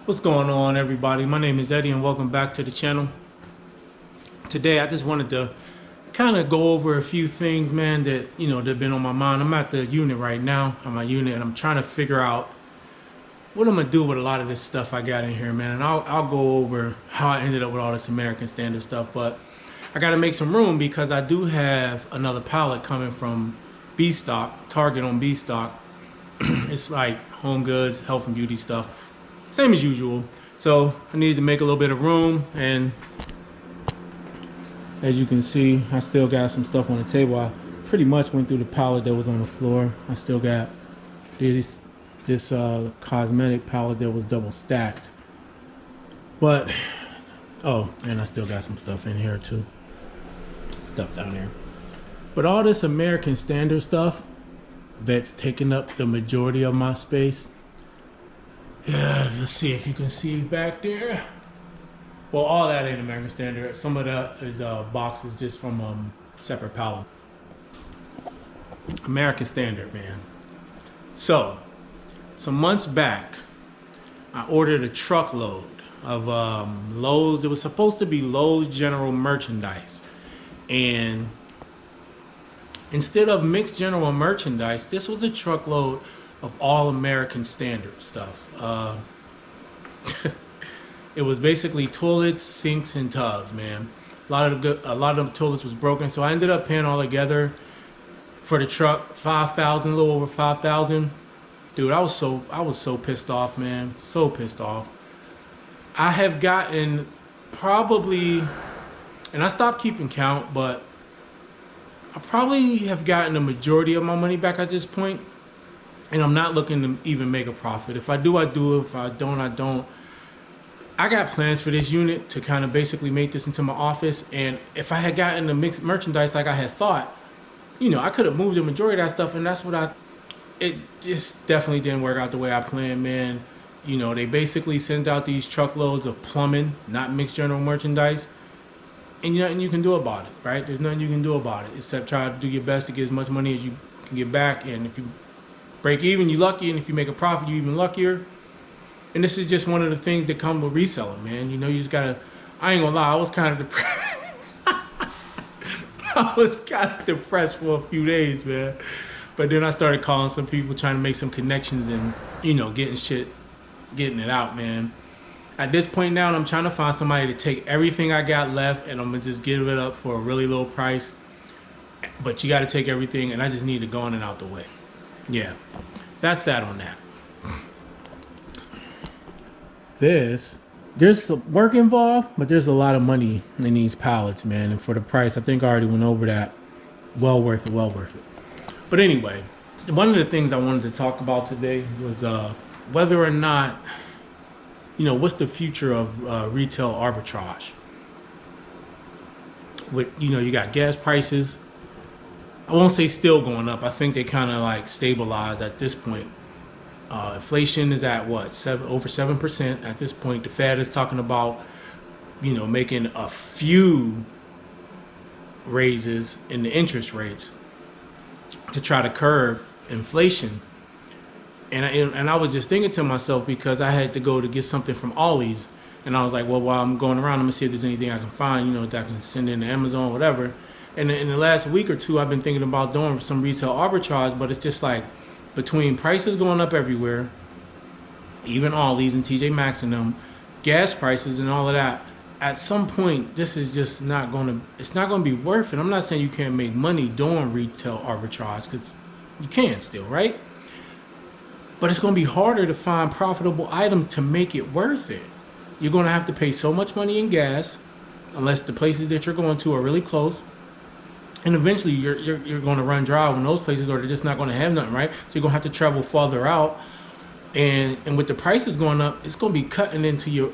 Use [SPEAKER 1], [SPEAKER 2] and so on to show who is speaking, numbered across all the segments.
[SPEAKER 1] What's going on, everybody? My name is Eddie and welcome back to the channel. Today I just wanted to kind of go over a few things, man, that that have been on my mind. I'm at the unit right now, at my unit, and I'm trying to figure out what I'm gonna do with a lot of this stuff I got in here, man. And I'll go over how I ended up with all this American Standard stuff, but I got to make some room because I do have another pallet coming from B Stock, Target on B Stock. It's like home goods, health and beauty stuff, same as usual. So I needed to make a little bit of room, and as you can see, I still got some stuff on the table. I pretty much went through the pallet that was on the floor. I still got this cosmetic pallet that was double stacked, but oh, and I still got some stuff in here too, stuff down there. But all this American Standard stuff that's taking up the majority of my space. Yeah, let's see if you can see back there. Well, all that ain't American Standard. Some of that is boxes just from separate pallet. American Standard, man. So, some months back, I ordered a truckload of Lowe's. It was supposed to be Lowe's general merchandise, and instead of mixed general merchandise, this was a truckload of all American Standard stuff. It was basically toilets, sinks, and tubs, man. A lot of the toilets was broken, so I ended up paying all together for the truck $5,000, a little over $5,000. Dude, I was so pissed off, man. So pissed off. I have gotten probably, and I stopped keeping count, but I probably have gotten the majority of my money back at this point, and I'm not looking to even make a profit. If I do, I do. If I don't, I don't. I got plans for this unit to kind of basically make this into my office, and if I had gotten the mixed merchandise like I had thought, I could have moved the majority of that stuff, and that's what it just definitely didn't work out the way I planned, man. They basically sent out these truckloads of plumbing, not mixed general merchandise, and nothing you can do about it, right? There's nothing you can do about it except try to do your best to get as much money as you can get back, and if you break even, you're lucky, and if you make a profit, you're even luckier. And this is just one of the things that come with reselling, man. You just gotta, I ain't gonna lie, I was kind of depressed. I was kind of depressed for a few days, man. But then I started calling some people, trying to make some connections, and getting it out, man. At this point now, I'm trying to find somebody to take everything I got left, and I'm gonna just give it up for a really low price. But you gotta take everything, and I just need to go on and out the way. Yeah, that's that on that. There's some work involved, but there's a lot of money in these pallets, man. And for the price, I think I already went over that. Well worth it. But anyway, one of the things I wanted to talk about today was whether or not, what's the future of retail arbitrage. With, you got gas prices. I won't say still going up. I think they kind of like stabilized at this point. Inflation is at what, over 7% at this point. The Fed is talking about, making a few raises in the interest rates to try to curb inflation. And I was just thinking to myself, because I had to go to get something from Ollie's, and I was like, well, while I'm going around, I'm gonna see if there's anything I can find, that I can send in to Amazon, whatever. And in the last week or two, I've been thinking about doing some retail arbitrage, but it's just like, between prices going up everywhere, even Ollie's and TJ Maxx and them, gas prices and all of that, at some point, this is just not gonna be worth it. I'm not saying you can't make money doing retail arbitrage, because you can still, right? But it's gonna be harder to find profitable items to make it worth it. You're gonna have to pay so much money in gas, unless the places that you're going to are really close. And eventually you're going to run dry when those places, or they're just not going to have nothing, right? So you're going to have to travel farther out. And with the prices going up, it's going to be cutting into your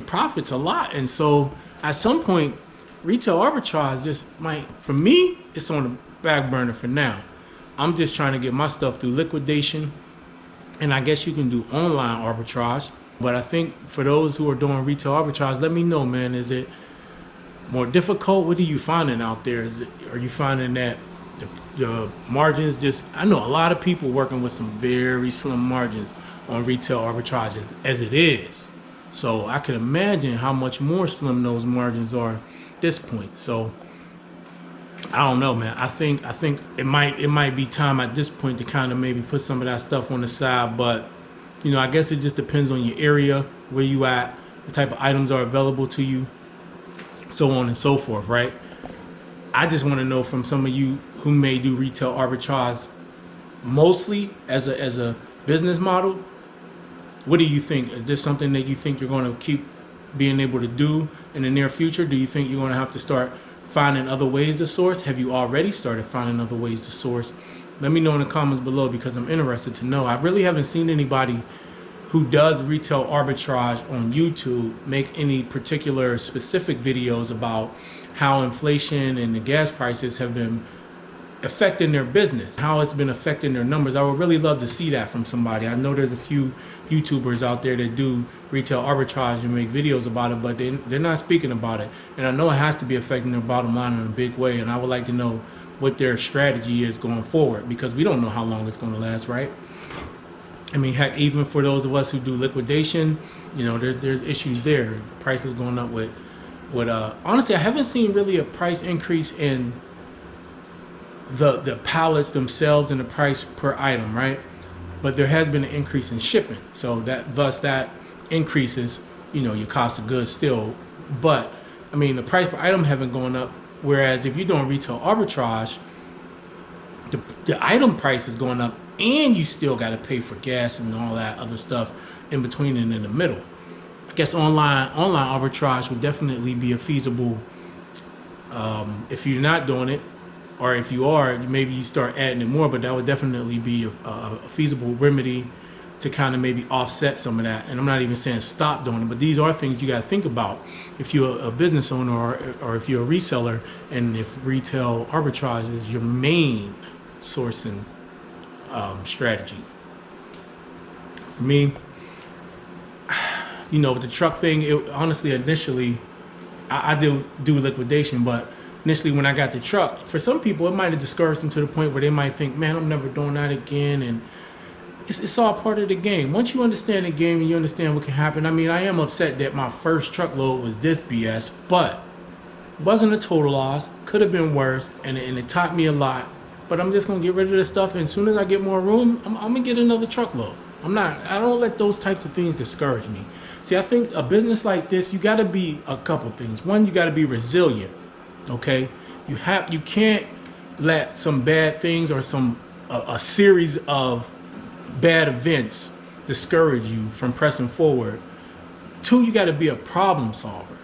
[SPEAKER 1] profits a lot. And so at some point, retail arbitrage just might, for me, it's on the back burner for now. I'm just trying to get my stuff through liquidation. And I guess you can do online arbitrage. But I think for those who are doing retail arbitrage, let me know, man, is it more difficult? What are you finding out there? Are you finding that the margins just, I know a lot of people working with some very slim margins on retail arbitrage as it is. So I can imagine how much more slim those margins are at this point. So I don't know, man. I think it might be time at this point to kind of maybe put some of that stuff on the side. But I guess it just depends on your area, where you at, the type of items are available to you, so on and so forth, right? I just want to know from some of you who may do retail arbitrage mostly as a business model, what do you think? Is this something that you think you're going to keep being able to do in the near future? Do you think you're going to have to start finding other ways to source? Have you already started finding other ways to source? Let me know in the comments below, because I'm interested to know. I really haven't seen anybody who does retail arbitrage on YouTube make any particular specific videos about how inflation and the gas prices have been affecting their business, how it's been affecting their numbers. I would really love to see that from somebody. I know there's a few YouTubers out there that do retail arbitrage and make videos about it, but they're not speaking about it. And I know it has to be affecting their bottom line in a big way. And I would like to know what their strategy is going forward, because we don't know how long it's going to last, right? I mean, heck, even for those of us who do liquidation, there's issues there. Prices going up with honestly, I haven't seen really a price increase in the pallets themselves and the price per item, right? But there has been an increase in shipping, so that increases your cost of goods still. But I mean, the price per item haven't gone up, whereas if you're doing retail arbitrage, the item price is going up, and you still got to pay for gas and all that other stuff in between and in the middle. I guess online arbitrage would definitely be a feasible, if you're not doing it, or if you are, maybe you start adding it more, but that would definitely be a feasible remedy to kind of maybe offset some of that. And I'm not even saying stop doing it, but these are things you got to think about if you're a business owner, or if you're a reseller, and if retail arbitrage is your main sourcing strategy. For me, with the truck thing, honestly, initially, I do liquidation, but initially when I got the truck, for some people it might have discouraged them to the point where they might think, man, I'm never doing that again. And it's all part of the game. Once you understand the game and you understand what can happen, I mean, I am upset that my first truckload was this BS, but it wasn't a total loss. Could have been worse, and it taught me a lot. But I'm just gonna get rid of this stuff, and as soon as I get more room, I'm gonna get another truckload. I don't let those types of things discourage me. See, I think a business like this, you gotta be a couple things. One, you gotta be resilient, okay? You can't let some bad things or a series of bad events discourage you from pressing forward. Two, you gotta be a problem solver.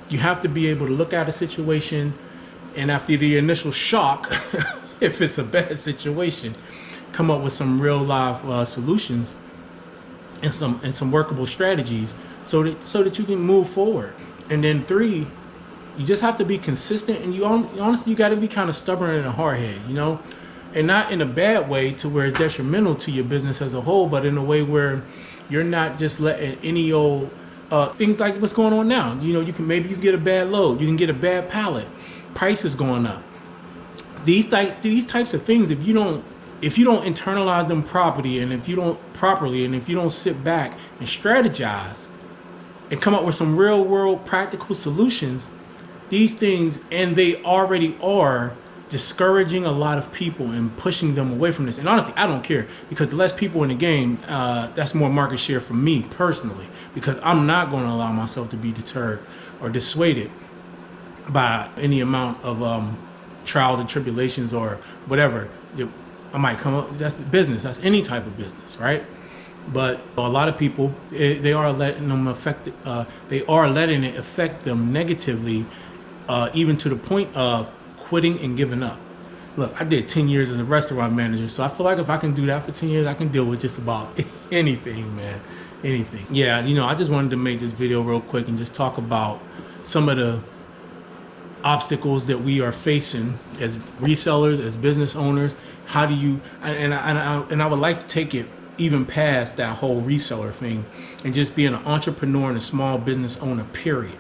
[SPEAKER 1] You have to be able to look at a situation, and after the initial shock, if it's a bad situation, come up with some real live solutions and some workable strategies so that you can move forward. And then three, you just have to be consistent, and honestly you got to be kind of stubborn and a hardhead, and not in a bad way to where it's detrimental to your business as a whole, but in a way where you're not just letting any old things like what's going on now. You get a bad load, you can get a bad pallet, price is going up. These types of things, if you don't internalize them properly, and if you don't sit back and strategize and come up with some real world practical solutions, these things, and they already are discouraging a lot of people and pushing them away from this. And honestly, I don't care, because the less people in the game, that's more market share for me personally, because I'm not going to allow myself to be deterred or dissuaded by any amount of trials and tribulations or whatever I might come up. That's business. That's any type of business, right? But a lot of people, they are letting it affect them negatively, even to the point of quitting and giving up. Look, I did 10 years as a restaurant manager, so I feel like if I can do that for 10 years, I can deal with just about anything, man. Anything. Yeah, I just wanted to make this video real quick and just talk about some of the obstacles that we are facing as resellers, as business owners. How do you, and I would like to take it even past that whole reseller thing and just being an entrepreneur and a small business owner, period.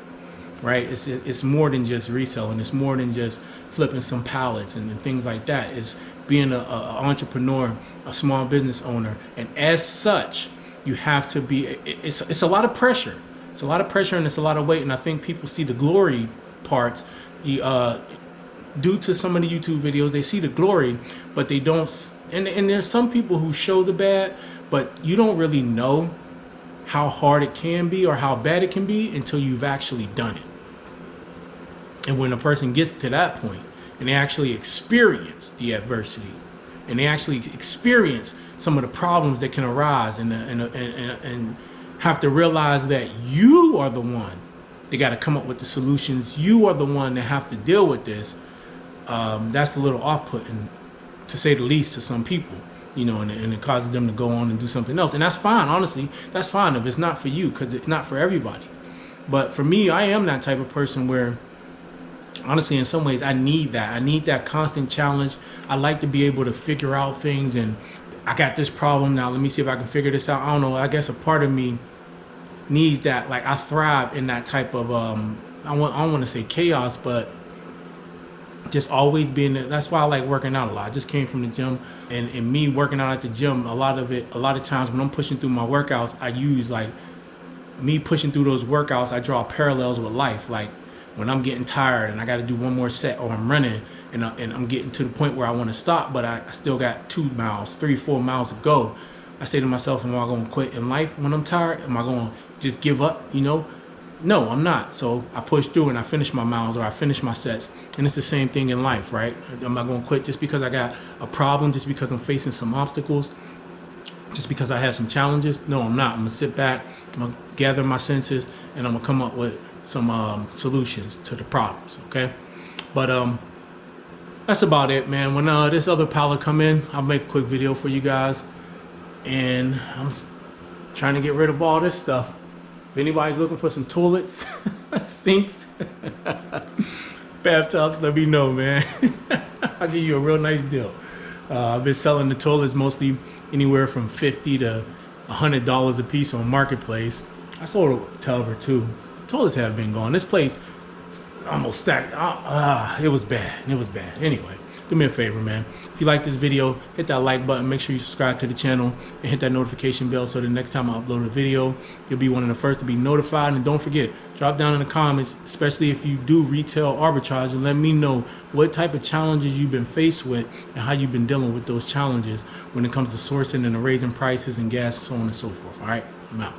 [SPEAKER 1] Right? It's more than just reselling. It's more than just flipping some pallets and things like that. It's being an entrepreneur, a small business owner, and as such, you have to be. It's a lot of pressure. It's a lot of pressure and it's a lot of weight. And I think people see the glory parts. Due to some of the YouTube videos, they see the glory, but they don't. And there's some people who show the bad, but you don't really know how hard it can be or how bad it can be until you've actually done it. And when a person gets to that point and they actually experience the adversity and they actually experience some of the problems that can arise and have to realize that you are the one that got to come up with the solutions, you are the one that have to deal with this, that's a little off-putting, to say the least, to some people, you know, and it causes them to go on and do something else. And that's fine, honestly, that's fine if it's not for you, because it's not for everybody. But for me, I am that type of person where, honestly, in some ways, I need that constant challenge. I like to be able to figure out things, and I got this problem now, let me see if I can figure this out. I don't know, I guess a part of me needs that. Like, I thrive in that type of I don't want to say chaos, but just always being there. That's why I like working out a lot. I just came from the gym, and me working out at the gym, a lot of times when I'm pushing through my workouts, I use, like, me pushing through those workouts, I draw parallels with life. Like, when I'm getting tired and I got to do one more set, or I'm running and I'm getting to the point where I want to stop, but I still got 2 miles, 3, 4 miles to go, I say to myself, am I going to quit in life when I'm tired? Am I going to just give up, you know? No, I'm not. So I push through and I finish my miles, or I finish my sets. And it's the same thing in life, right? Am I going to quit just because I got a problem, just because I'm facing some obstacles, just because I have some challenges? No, I'm not. I'm going to sit back, I'm going to gather my senses, and I'm going to come up with some solutions to the problems, okay? But that's about it, man. When this other pallet come in, I'll make a quick video for you guys. And I'm trying to get rid of all this stuff. If anybody's looking for some toilets, sinks, bathtubs, let me know, man. I'll give you a real nice deal. I've been selling the toilets mostly anywhere from $50 to $100 a piece on Marketplace. I sold a tub or two. Toilets have been gone. This place almost stacked. It was bad. It was bad. Anyway, do me a favor, man. If you like this video, hit that like button. Make sure you subscribe to the channel and hit that notification bell so the next time I upload a video, you'll be one of the first to be notified. And don't forget, drop down in the comments, especially if you do retail arbitrage, and let me know what type of challenges you've been faced with and how you've been dealing with those challenges when it comes to sourcing and raising prices and gas and so on and so forth. All right, I'm out.